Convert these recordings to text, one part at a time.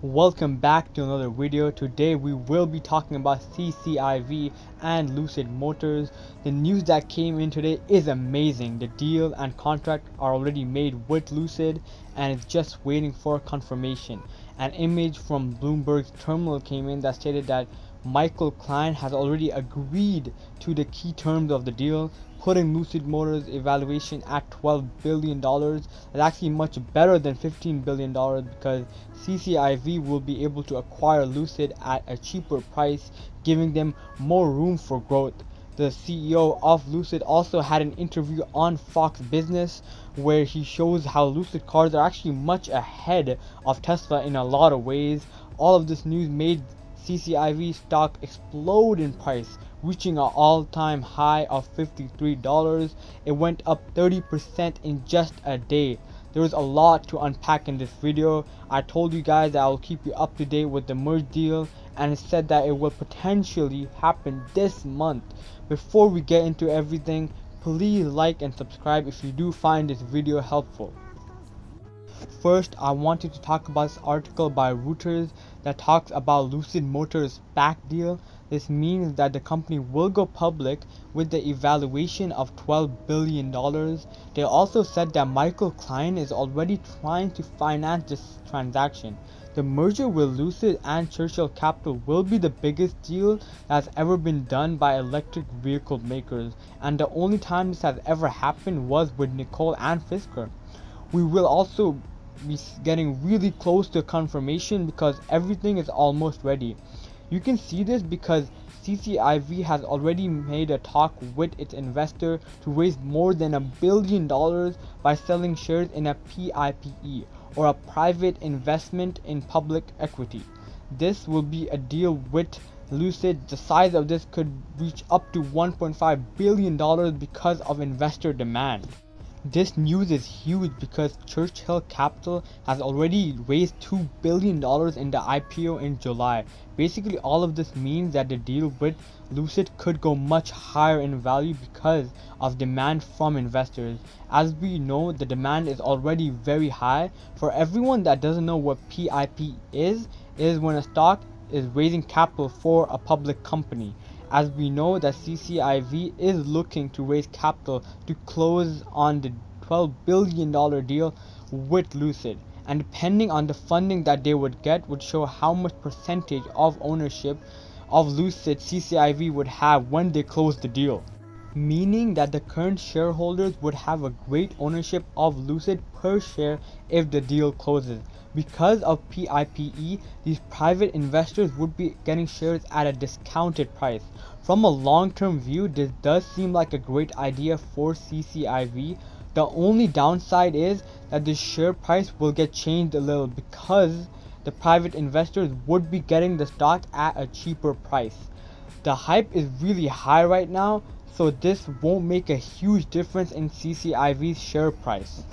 Welcome back to another video. Today we will be talking about CCIV and Lucid Motors. The news that came in today is amazing. The deal and contract are already made with Lucid and it's just waiting for confirmation. An image from Bloomberg's terminal came in that stated that Michael Klein has already agreed to the key terms of the deal, putting Lucid Motors' evaluation at $12 billion. It's actually much better than $15 billion because CCIV will be able to acquire Lucid at a cheaper price, giving them more room for growth. The CEO of Lucid also had an interview on Fox Business where he shows how Lucid cars are actually much ahead of Tesla in a lot of ways. All of this news made CCIV stock explode in price, reaching an all-time high of $53. It went up 30% in just a day. There is a lot to unpack in this video. I told you guys that I will keep you up to date with the merge deal, and it said that it will potentially happen this month. Before we get into everything, please like and subscribe if you do find this video helpful. First, I wanted to talk about this article by Reuters that talks about Lucid Motors' SPAC deal. This means that the company will go public with the evaluation of $12 billion. They also said that Michael Klein is already trying to finance this transaction. The merger with Lucid and Churchill Capital will be the biggest deal that has ever been done by electric vehicle makers, and the only time this has ever happened was with Nicole and Fisker. We will also be getting really close to confirmation because everything is almost ready. You can see this because CCIV has already made a talk with its investor to raise more than $1 billion by selling shares in a PIPE, or a private investment in public equity. This will be a deal with Lucid. The size of this could reach up to $1.5 billion because of investor demand. This news is huge because Churchill Capital has already raised $2 billion in the IPO in July. Basically, all of this means that the deal with Lucid could go much higher in value because of demand from investors. As we know, the demand is already very high. For everyone that doesn't know what PIP is when a stock is raising capital for a public company. As we know that CCIV is looking to raise capital to close on the $12 billion deal with Lucid, and depending on the funding that they would get would show how much percentage of ownership of Lucid CCIV would have when they close the deal. Meaning that the current shareholders would have a great ownership of Lucid per share if the deal closes. Because of PIPE, these private investors would be getting shares at a discounted price. From a long-term view, this does seem like a great idea for CCIV. The only downside is that the share price will get changed a little because the private investors would be getting the stock at a cheaper price. The hype is really high right now, so this won't make a huge difference in CCIV's share price.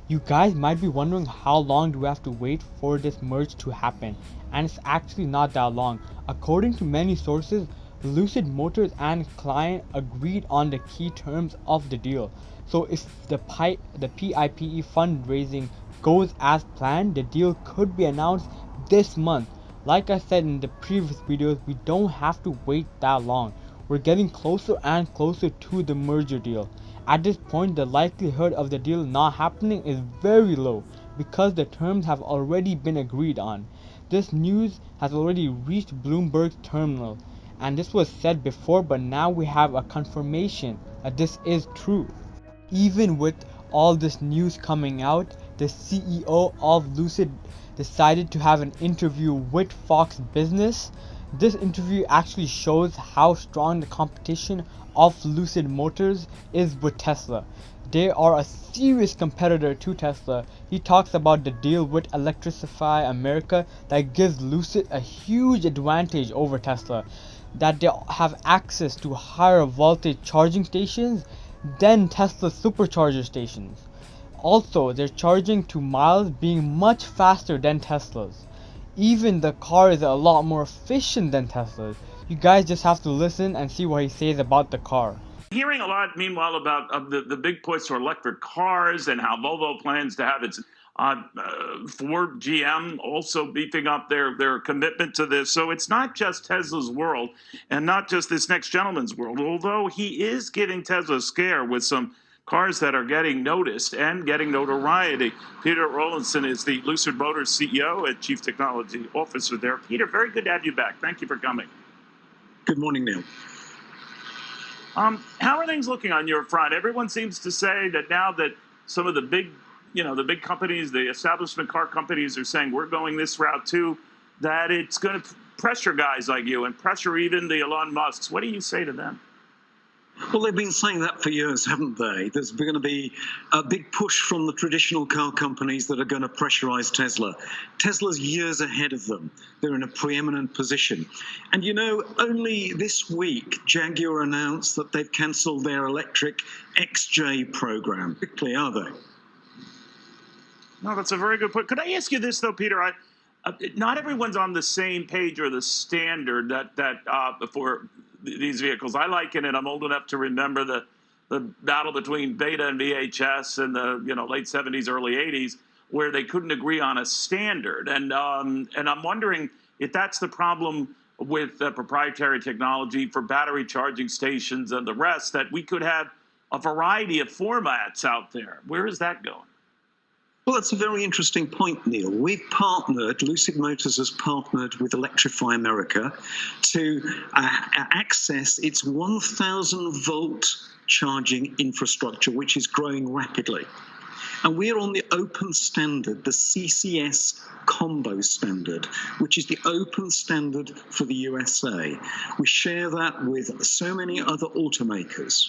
You guys might be wondering how long do we have to wait for this merge to happen, and it's actually not that long. According to many sources, Lucid Motors and Klein agreed on the key terms of the deal. So if the PIPE fundraising goes as planned, the deal could be announced this month. Like I said in the previous videos, we don't have to wait that long. We're getting closer and closer to the merger deal. At this point, the likelihood of the deal not happening is very low because the terms have already been agreed on. This news has already reached Bloomberg's terminal, and this was said before, but now we have a confirmation that this is true. Even with all this news coming out, the CEO of Lucid decided to have an interview with Fox Business. This interview actually shows how strong the competition of Lucid Motors is with Tesla. They are a serious competitor to Tesla. He talks about the deal with Electrify America that gives Lucid a huge advantage over Tesla, that they have access to higher voltage charging stations than Tesla supercharger stations. Also, their charging to miles being much faster than Tesla's. Even the car is a lot more efficient than Tesla's. You guys just have to listen and see what he says about the car. Hearing a lot, meanwhile, about the big push for electric cars and how Volvo plans to have its Ford, GM also beefing up their commitment to this. So it's not just Tesla's world and not just this next gentleman's world, although he is giving Tesla a scare with some cars that are getting noticed and getting notoriety. Peter Rawlinson is the Lucid Motors CEO and Chief Technology Officer there. Peter, very good to have you back. Thank you for coming. Good morning, Neil. How are things looking on your front? Everyone seems to say that now that some of the big companies, the establishment car companies are saying we're going this route too, that it's going to pressure guys like you and pressure even the Elon Musks. What do you say to them? Well, they've been saying that for years, haven't they? There's going to be a big push from the traditional car companies that are going to pressurize Tesla. Tesla's years ahead of them. They're in a preeminent position. And you know, only this week, Jaguar announced that they've cancelled their electric XJ program. Quickly, are they? No, that's a very good point. Could I ask you this, though, Peter? Not everyone's on the same page or the standard that for these vehicles. I liken it. I'm old enough to remember the battle between Beta and VHS in the late 70s, early 80s, where they couldn't agree on a standard. And I'm wondering if that's the problem with proprietary technology for battery charging stations and the rest, that we could have a variety of formats out there. Where is that going? Well, that's a very interesting point, Neil. We've partnered, Lucid Motors has partnered with Electrify America to access its 1,000-volt charging infrastructure, which is growing rapidly. And we're on the open standard, the CCS combo standard, which is the open standard for the USA. We share that with so many other automakers.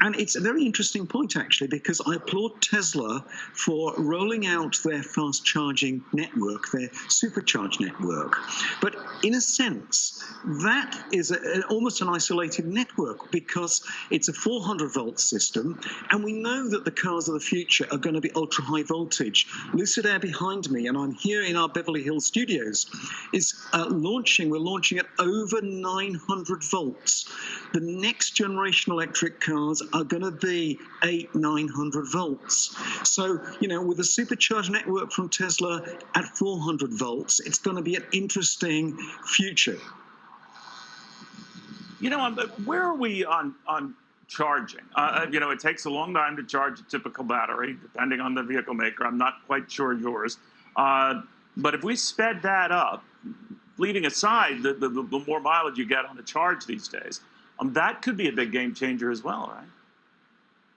And it's a very interesting point, actually, because I applaud Tesla for rolling out their fast charging network, their supercharge network. But in a sense, that is almost an isolated network because it's a 400-volt system, and we know that the cars of the future are going to be ultra high voltage. Lucid Air behind me, and I'm here in our Beverly Hills studios, is we're launching at over 900 volts. The next generation electric cars are going to be 900 volts. So, with a supercharged network from Tesla at 400 volts, it's going to be an interesting future. Where are we on charging? It takes a long time to charge a typical battery, depending on the vehicle maker. I'm not quite sure yours. But if we sped that up, leaving aside the more mileage you get on the charge these days, that could be a big game changer as well, right?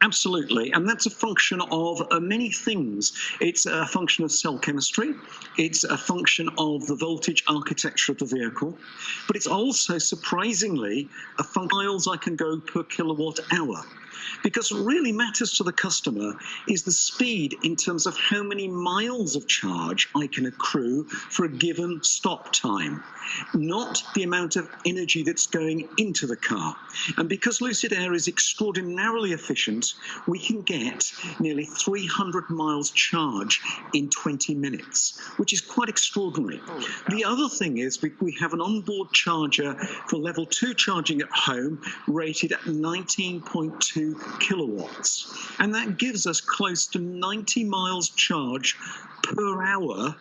Absolutely, and that's a function of many things. It's a function of cell chemistry, it's a function of the voltage architecture of the vehicle, but it's also, surprisingly, a function of miles I can go per kilowatt hour. Because what really matters to the customer is the speed in terms of how many miles of charge I can accrue for a given stop time, not the amount of energy that's going into the car. And because Lucid Air is extraordinarily efficient, we can get nearly 300 miles charge in 20 minutes, which is quite extraordinary. The other thing is we have an onboard charger for level 2 charging at home rated at 19.2 kilowatts, and that gives us close to 90 miles charge per hour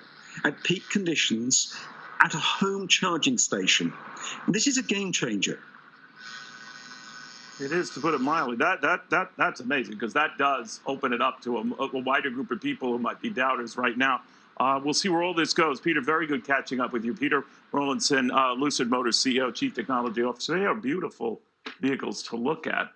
at peak conditions at a home charging station. This is a game changer. It is, to put it mildly. That's amazing, because that does open it up to a wider group of people who might be doubters right now. We'll see where all this goes. Peter, very good catching up with you. Peter Rawlinson, Lucid Motors CEO, Chief Technology Officer. They are beautiful vehicles to look at.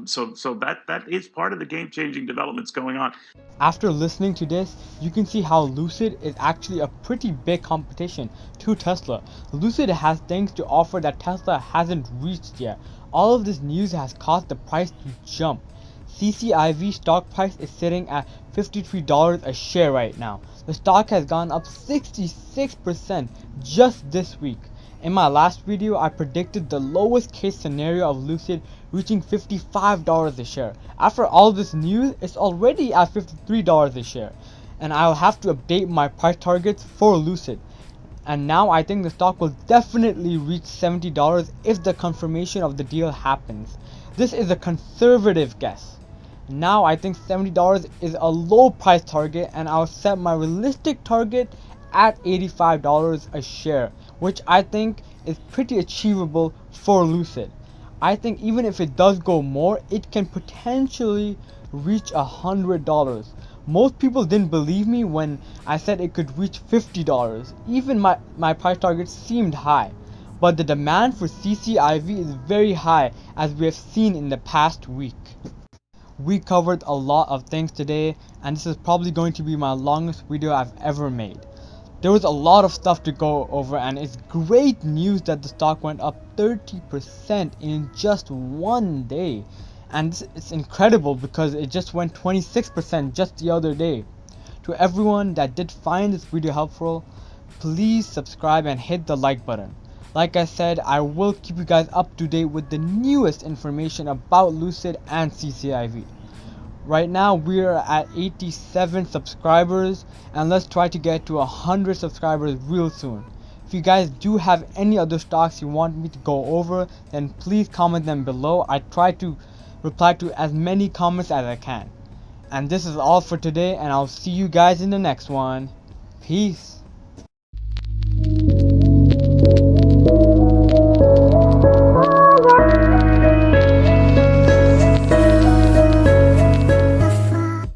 So that is part of the game-changing developments going on. After listening to this, you can see how Lucid is actually a pretty big competition to Tesla. Lucid has things to offer that Tesla hasn't reached yet. All of this news has caused the price to jump. CCIV stock price is sitting at $53 a share right now. The stock has gone up 66% just this week. In my last video, I predicted the lowest case scenario of Lucid reaching $55 a share. After all this news, it's already at $53 a share. And I'll have to update my price targets for Lucid. And now I think the stock will definitely reach $70 if the confirmation of the deal happens. This is a conservative guess. Now I think $70 is a low price target, and I'll set my realistic target at $85 a share, which I think is pretty achievable for Lucid. I think even if it does go more, it can potentially reach $100. Most people didn't believe me when I said it could reach $50. Even my price target seemed high. But the demand for CCIV is very high, as we have seen in the past week. We covered a lot of things today, and this is probably going to be my longest video I've ever made. There was a lot of stuff to go over, and it's great news that the stock went up 30% in just one day. And it's incredible because it just went 26% just the other day. To everyone that did find this video helpful, please subscribe and hit the like button. Like I said, I will keep you guys up to date with the newest information about Lucid and CCIV. Right now we're at 87 subscribers, and let's try to get to 100 subscribers real soon. If you guys do have any other stocks you want me to go over, then please comment them below. I try to reply to as many comments as I can. And this is all for today, and I'll see you guys in the next one. Peace.